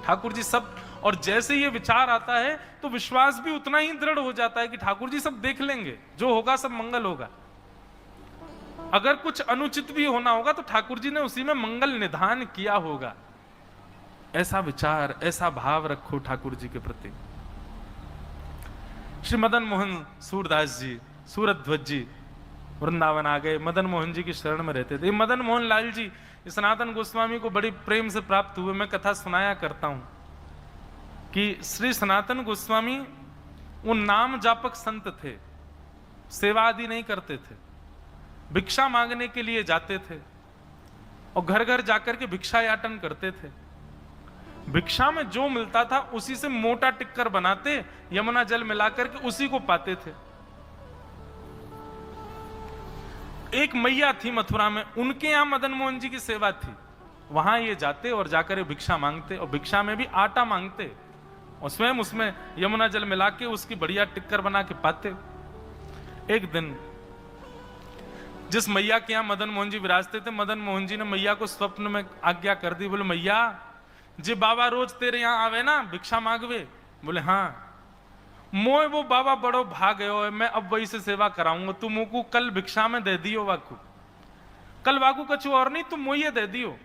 ठाकुर जी सब, और जैसे ये विचार आता है तो विश्वास भी उतना ही दृढ़ हो जाता है कि ठाकुर जी सब देख लेंगे, जो होगा सब मंगल होगा। अगर कुछ अनुचित भी होना होगा तो ठाकुर जी ने उसी में मंगल निधान किया होगा। ऐसा विचार, ऐसा भाव रखो ठाकुर जी के प्रति। श्री मदन मोहन सूरदास जी, सूरध्वज जी वृंदावन आ गए, मदन मोहन जी की शरण में रहते थे। मदन मोहन लाल जी सनातन गोस्वामी को बड़ी प्रेम से प्राप्त हुए। मैं कथा सुनाया करता हूं कि श्री सनातन गोस्वामी वो नाम जापक संत थे, सेवा आदि नहीं करते थे, भिक्षा मांगने के लिए जाते थे और घर घर जाकर के भिक्षा याटन करते थे। भिक्षा में जो मिलता था उसी से मोटा टिक्कर बनाते, यमुना जल मिलाकर के उसी को पाते थे। एक मैया थी मथुरा में, उनके यहां मदन मोहन जी की सेवा थी। वहां ये जाते और जाकर भिक्षा मांगते, और भिक्षा में भी आटा मांगते और स्वयं उसमें यमुना जल मिला के उसकी बढ़िया टिक्कर बना के पाते। एक दिन जिस मैया के यहां मदन मोहन जी विराजते थे, मदन मोहन जी ने मैया को स्वप्न में आज्ञा कर दी। बोले मैया जी बाबा रोज तेरे यहां आवे ना भिक्षा मांगवे? बोले हाँ। मोए वो बाबा बड़ो भाग गयो है, मैं अब वही से सेवा कराऊंगा। तू मुझको कल भिक्षा में दे दियो वाकू, कल वाकू कछु और नहीं, तुम मोये दे दियो।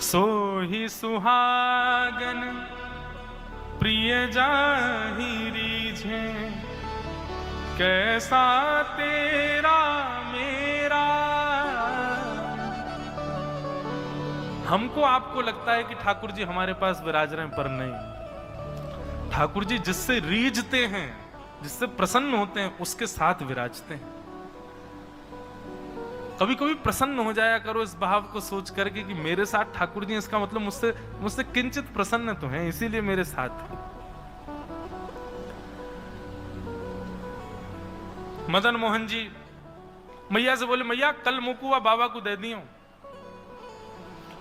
सो ही सुहागन प्रिय जाहि रीझे, कैसा तेरा मेरा। हमको आपको लगता है कि ठाकुर जी हमारे पास विराज रहे हैं, पर नहीं। ठाकुर जी जिससे रीझते हैं, जिससे प्रसन्न होते हैं, उसके साथ विराजते हैं। कभी कभी प्रसन्न हो जाया करो इस भाव को सोच करके कि मेरे साथ ठाकुर जी, इसका मतलब मुझसे किंचित प्रसन्न तो हैं, इसीलिए मेरे साथ। मदन मोहन जी मैया से बोले मैया कल मुकुआ बाबा को दे दियो।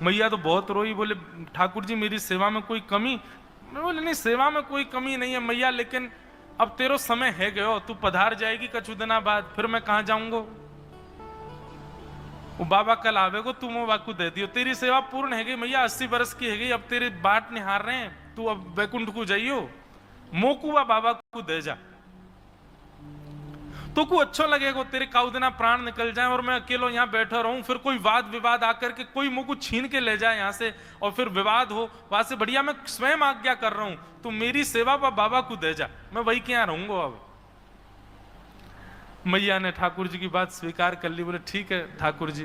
मैया तो बहुत रोई, बोले ठाकुर जी मेरी सेवा में कोई कमी? बोले नहीं सेवा में कोई कमी नहीं है मैया, लेकिन अब तेरो समय है गयो, तू पधार जाएगी कछु दिना बाद, फिर मैं कहां जाऊंगो? वो बाबा कल आवेगो, तू मो वाकू दे दियो, तेरी सेवा पूर्ण है गई मैया, 80 बरस की है गई, अब तेरे बाट निहार रहे हैं, तू अब वैकुंठ को जाइयो, मोकुआ बाबा को दे जा। तो को अच्छा लगेगा, तेरे काउ दिना प्राण निकल जाए और मैं अकेलो यहाँ बैठा रहूं, फिर कोई वाद विवाद आकर के कोई मुझको छीन के ले जाए यहाँ से और फिर विवाद हो, वहां से बढ़िया मैं स्वयं आज्ञा कर रहा हूं, तू मेरी सेवा पर बाबा को दे जा, मैं वही क्या रहूंगा। अब मैया ने ठाकुर जी की बात स्वीकार कर ली। बोले ठीक है ठाकुर जी।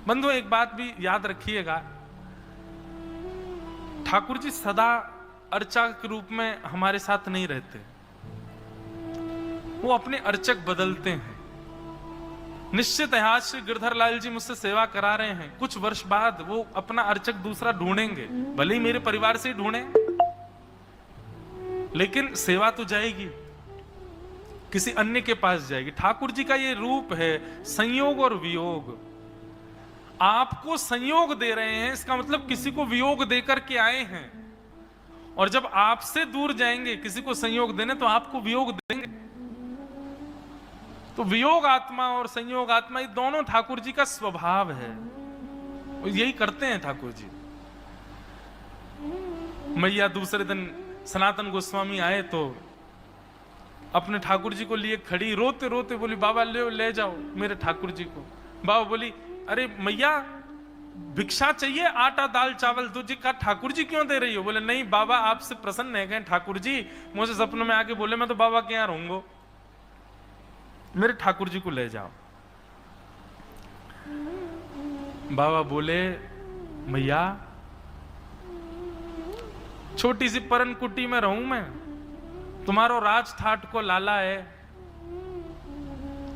बंधु एक बात भी याद रखिएगा, ठाकुर जी सदा अर्चा के रूप में हमारे साथ नहीं रहते, वो अपने अर्चक बदलते हैं। निश्चित है आज श्री गिरधर लाल जी मुझसे सेवा करा रहे हैं, कुछ वर्ष बाद वो अपना अर्चक दूसरा ढूंढेंगे, भले ही मेरे परिवार से ही ढूंढे, लेकिन सेवा तो जाएगी, किसी अन्य के पास जाएगी। ठाकुर जी का ये रूप है संयोग और वियोग। आपको संयोग दे रहे हैं, इसका मतलब किसी को वियोग देकर के आए हैं, और जब आपसे दूर जाएंगे किसी को संयोग देने तो आपको वियोग देंगे। तो वियोग आत्मा और संयोग आत्मा ये दोनों ठाकुर जी का स्वभाव है, यही करते हैं ठाकुर जी। मैया दूसरे दिन सनातन गोस्वामी आए तो अपने ठाकुर जी को लिए खड़ी, रोते रोते बोली बाबा ले जाओ मेरे ठाकुर जी को। बाबा बोली अरे मैया भिक्षा चाहिए, आटा दाल चावल तुझे का ठाकुर जी क्यों दे रही हो? बोले नहीं बाबा आपसे प्रसन्न है गए ठाकुर जी, मुझे सपनों में आके बोले मैं तो बाबा के यहां रहूंगा, मेरे ठाकुर जी को ले जाओ। बाबा बोले मैया छोटी सी परन कुटी में रहूं मैं, तुम्हारो राज ठाट को लाला है,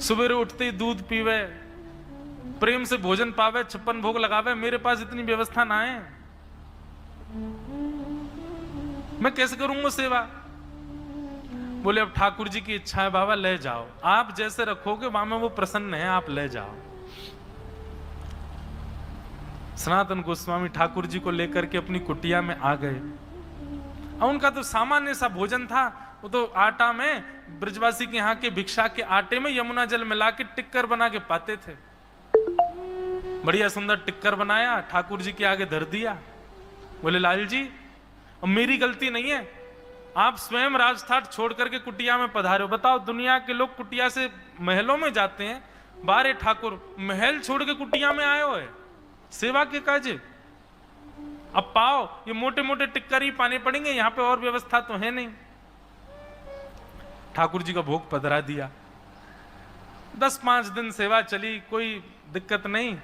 सवेरे उठते ही दूध पीवे, प्रेम से भोजन पावे, 56 भोग लगावे, मेरे पास इतनी व्यवस्था ना है, मैं कैसे करूंगा सेवा? बोले अब ठाकुर जी की इच्छा है बाबा ले जाओ, आप जैसे रखोगे वहां में वो प्रसन्न है, आप ले जाओ। सनातन गोस्वामी ठाकुर जी को लेकर के अपनी कुटिया में आ गए। उनका तो सामान्य सा भोजन था, वो तो आटा में ब्रजवासी के यहाँ के भिक्षा के आटे में यमुना जल मिला के टिक्कर बना के पाते थे। बढ़िया सुंदर टिक्कर बनाया, ठाकुर जी के आगे धर दिया। बोले लाल जी, अब मेरी गलती नहीं है, आप स्वयं राजठाट छोड़ करके कुटिया में पधारे हो। बताओ, दुनिया के लोग कुटिया से महलों में जाते हैं, बारे ठाकुर महल छोड़ के कुटिया में आए हो है सेवा के काजे। अब पाओ, ये मोटे मोटे टिक्कर ही पाने पड़ेंगे, यहां पे और व्यवस्था तो है नहीं। ठाकुर जी का भोग पधरा दिया। 10-5 दिन सेवा चली, कोई दिक्कत नहीं।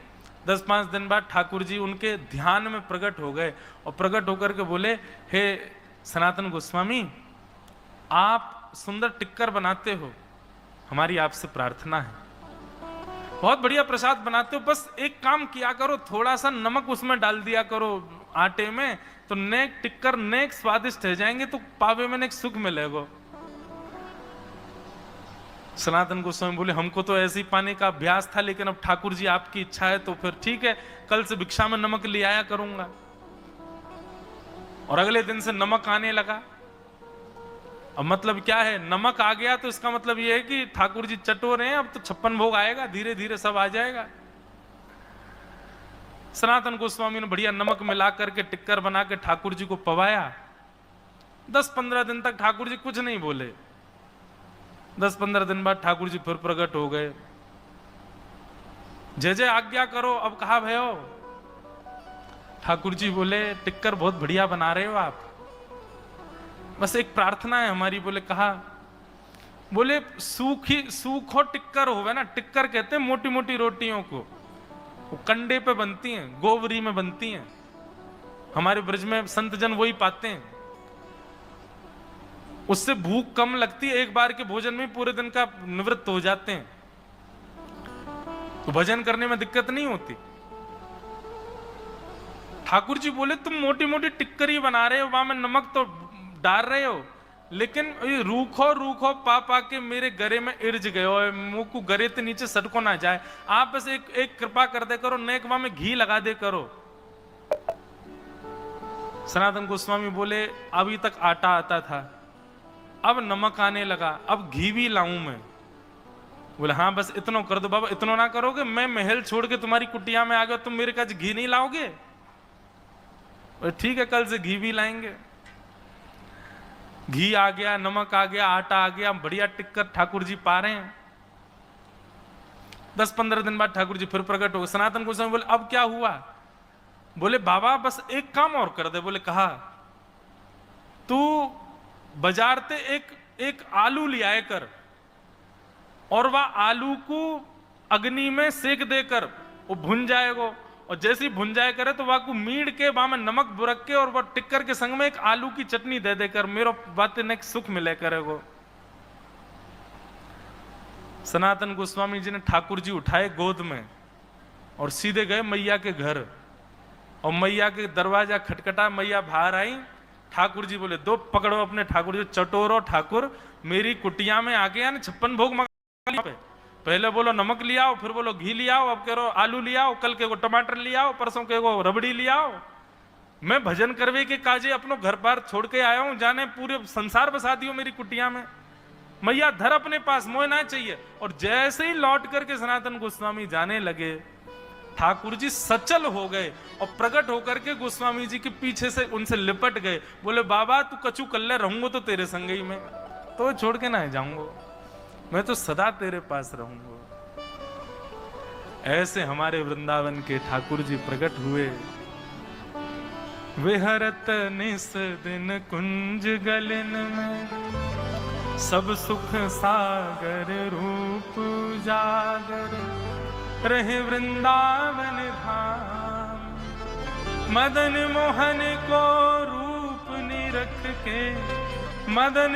10-5 दिन बाद ठाकुर जी उनके ध्यान में प्रकट हो गए और प्रकट होकर के बोले, हे सनातन गोस्वामी, आप सुंदर टिक्कर बनाते हो, हमारी आपसे प्रार्थना है, बहुत बढ़िया प्रसाद बनाते हो, बस एक काम किया करो, थोड़ा सा नमक उसमें डाल दिया करो आटे में, तो नेक टिक्कर नेक स्वादिष्ट हो जाएंगे, तो पावे में नेक सुख मिलेगा। सनातन गोस्वामी बोले, हमको तो ऐसे ही पाने का अभ्यास था, लेकिन अब ठाकुर जी आपकी इच्छा है तो फिर ठीक है, कल से भिक्षा में नमक ले आया करूंगा। और अगले दिन से नमक आने लगा। अब मतलब क्या है, नमक आ गया तो इसका मतलब यह है कि ठाकुर जी चटोरे हैं, अब तो 56 भोग आएगा, धीरे धीरे सब आ जाएगा। सनातन गोस्वामी ने बढ़िया नमक मिला करके टिक्कर बना के ठाकुर जी को पवाया। 10-15 दिन तक ठाकुर जी कुछ नहीं बोले। 10-15 दिन बाद ठाकुर जी फिर प्रकट हो गए। जय जय आज्ञा करो, अब कहा भयो। ठाकुर जी बोले, टिक्कर बहुत बढ़िया बना रहे हो आप, बस एक प्रार्थना है हमारी। बोले कहा। बोले सूखो टिक्कर होवे ना, टिक्कर कहते हैं मोटी मोटी रोटियों को, वो कंडे पे बनती हैं, गोवरी में बनती हैं, हमारे ब्रज में संत जन वही पाते हैं। उससे भूख कम लगती है, एक बार के भोजन में पूरे दिन का निवृत्त हो जाते हैं, तो भजन करने में दिक्कत नहीं होती। ठाकुर जी बोले, तुम मोटी मोटी टिक्कर ही बना रहे हो, वहां में नमक तो डाल रहे हो, लेकिन ये रूखो रूखो पा पा के मेरे गरे में इर्ज गए हो, मुंह को गरे के नीचे सटको ना जाए, आप बस एक कृपा कर दे करो, नेक वहां में घी लगा दे करो। सनातन गोस्वामी बोले, अभी तक आटा आता था, अब नमक आने लगा, अब घी भी लाऊं मैं। बोले हाँ बस इतना कर दो बाबा, इतना ना करोगे, मैं महल छोड़ के तुम्हारी कुटिया में आ गया, तुम मेरे पास घी नहीं लाओगे? ठीक है, कल से घी भी लाएंगे। घी आ गया, नमक आ गया, आटा आ गया, बढ़िया टिक्कर ठाकुर जी पा रहे हैं। 10-15 दिन बाद ठाकुर जी फिर प्रकट हो गए। सनातन गोस्वामी बोले, अब क्या हुआ? बोले बाबा बस एक काम और कर दे। बोले कहा, तू बाजार से एक आलू ले आए कर, और वह आलू को अग्नि में सेक देकर वो भुन जाएगा, और जैसे ही भुन जाए करे तो वह को मीड़ के वहां में नमक बुरक के और वह टिक्कर के संग में एक आलू की चटनी दे देकर मेरे बातें ने सुख मिले करेगो। सनातन गोस्वामी जी ने ठाकुर जी उठाए गोद में और सीधे गए मैया के घर, और मैया के दरवाजा खटखटा, मैया बाहर आई। ठाकुर जी बोले, दो पकड़ो अपने ठाकुर जी, चटोरो ठाकुर, मेरी कुटिया में आके या 56 भोग मंगा, पहले बोलो नमक ले आओ, फिर बोलो घी ले आओ, अब कह रहे आलू ले आओ, कल के को टमाटर ले आओ, परसों के को रबड़ी ले आओ। मैं भजन करवे के काजे अपनो घर बार छोड़ के आया हूं, जाने पूरे संसार बसा दियो मेरी कुटिया में। मैया धर अपने पास, मोह ना चाहिए। और जैसे ही लौट करके सनातन गोस्वामी जाने लगे, ठाकुर जी सचल हो गए और प्रकट होकर के गोस्वामी जी के पीछे से उनसे लिपट गए। बोले बाबा तू कछु कल्ले रहूंगो तो तेरे संग ही में, तो छोड़ के ना जाऊंगो, मैं तो सदा तेरे पास रहूंगा। ऐसे हमारे वृंदावन के ठाकुर जी प्रकट हुए। विहरत निस दिन कुंज गलिन में, सब सुख सागर रूप जागर, रहे वृंदावन धाम। मदन मोहन को रूप निरख के, मदन